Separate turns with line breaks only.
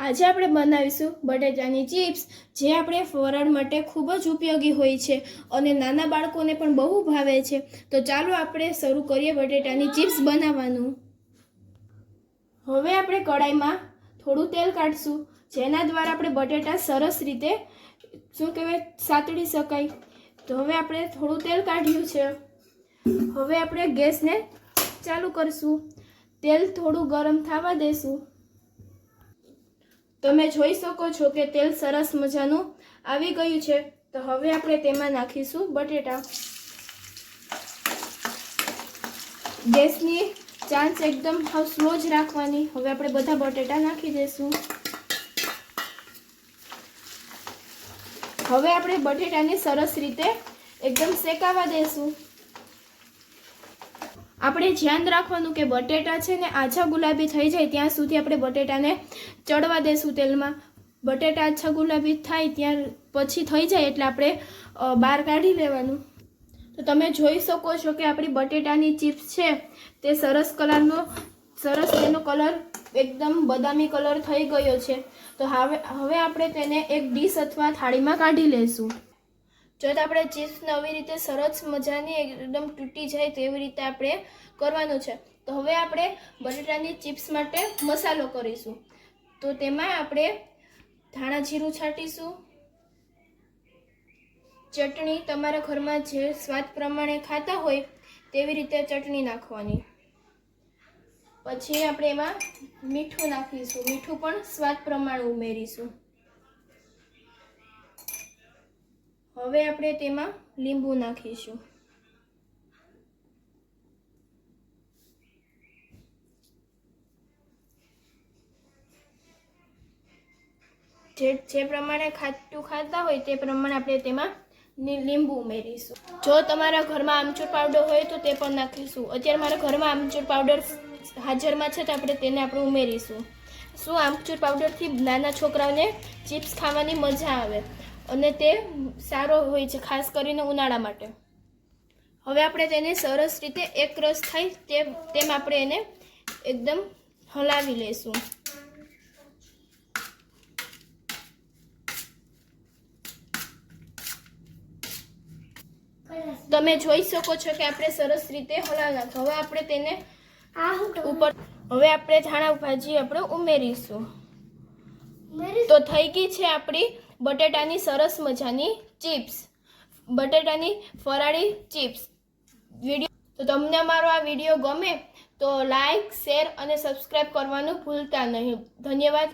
આજે આપણે બનાવીશું બટેટાની ચિપ્સ, જે આપણે ફરાળ માટે ખૂબ જ ઉપયોગી હોય છે અને નાના બાળકોને પણ બહુ ભાવે છે. તો ચાલો આપણે શરૂ કરીએ બટેટાની ચિપ્સ બનાવવાનું. હવે આપણે કડાઈમાં થોડું તેલ કાઢશું, જેના દ્વારા આપણે બટેટા સરસ રીતે સાતળી શકાય. તો હવે આપણે થોડું તેલ કાઢ્યું છે. હવે આપણે ગેસને ચાલુ કરશું. તેલ થોડું ગરમ થવા દેશું. તમે જોઈ શકો છો કે તેલ સરસ મજાનું આવી ગયું છે. તો હવે આપણે તેમાં નાખીશું બટેટા. ગેસની ચાંચ એકદમ સ્લો જ રાખવાની. હવે આપણે બધા બટેટા નાખી દઈશું. હવે આપણે બટેટાને સરસ રીતે એકદમ શેકાવા દેશું. આપણે ધ્યાન રાખવાનું કે બટેટા છે ને આછા ગુલાબી થઈ જાય ત્યાં સુધી આપણે બટેટાને ચડવા દેશું તેલમાં. બટેટા આછા ગુલાબી થાય ત્યાર પછી થઈ જાય એટલે આપણે બહાર કાઢી લેવાનું. તો તમે જોઈ શકો છો કે આપણી બટેટાની ચિપ્સ છે તે સરસ તેનો કલર એકદમ બદામી કલર થઈ ગયો છે. તો હવે આપણે તેને એક ડીશ અથવા થાળીમાં કાઢી લઈશું. જો આપણે ચિપ્સને આવી રીતે સરસ મજાની એકદમ તૂટી જાય તેવી રીતે આપણે કરવાનું છે. તો હવે આપણે બટેટાની ચિપ્સ માટે મસાલો કરીશું. તો તેમાં આપણે ધાણા જીરું છાંટીશું. ચટણી તમારા ઘરમાં જે સ્વાદ પ્રમાણે ખાતા હોય તેવી રીતે ચટણી નાખવાની. પછી આપણે એમાં મીઠું નાખીશું. મીઠું પણ સ્વાદ પ્રમાણે ઉમેરીશું. હવે આપણે તેમાં લીંબુ નાખીશું. જે પ્રમાણે ખાટું ખાતા હોય તે પ્રમાણે આપણે તેમાં લીંબુ ઉમેરીશું. જો તમારા ઘરમાં આમચૂર પાવડર હોય તો તે પણ નાખીશું. અત્યારે મારા ઘરમાં આમચૂર પાવડર હાજરમાં છે તો આપણે તેને ઉમેરીશું. શું આમચૂર પાવડરથી નાના છોકરાઓને ચિપ્સ ખાવાની મજા આવે અને તે સારો હોય છે, ખાસ કરીને ઉનાળા માટે. હવે આપણે તેને સરસ રીતે એક રસ થાય તેમ આપણે એને એકદમ હલાવી લઈશું. તમે જોઈ શકો છો કે આપણે સરસ રીતે હલાવી નાખ્યું. હવે આપણે તેને ઉપર ધાણા ભાજી આપણે ઉમેરીશું. તો થઈ ગઈ છે આપણી બટેટાની સરસ મજાની ચિપ્સ, બટેટાની ફરાળી ચિપ્સ. તો તમને અમારો આ વિડીયો ગમે તો લાઈક, શેર અને સબસ્ક્રાઈબ કરવાનું ભૂલતા નહીં. ધન્યવાદ.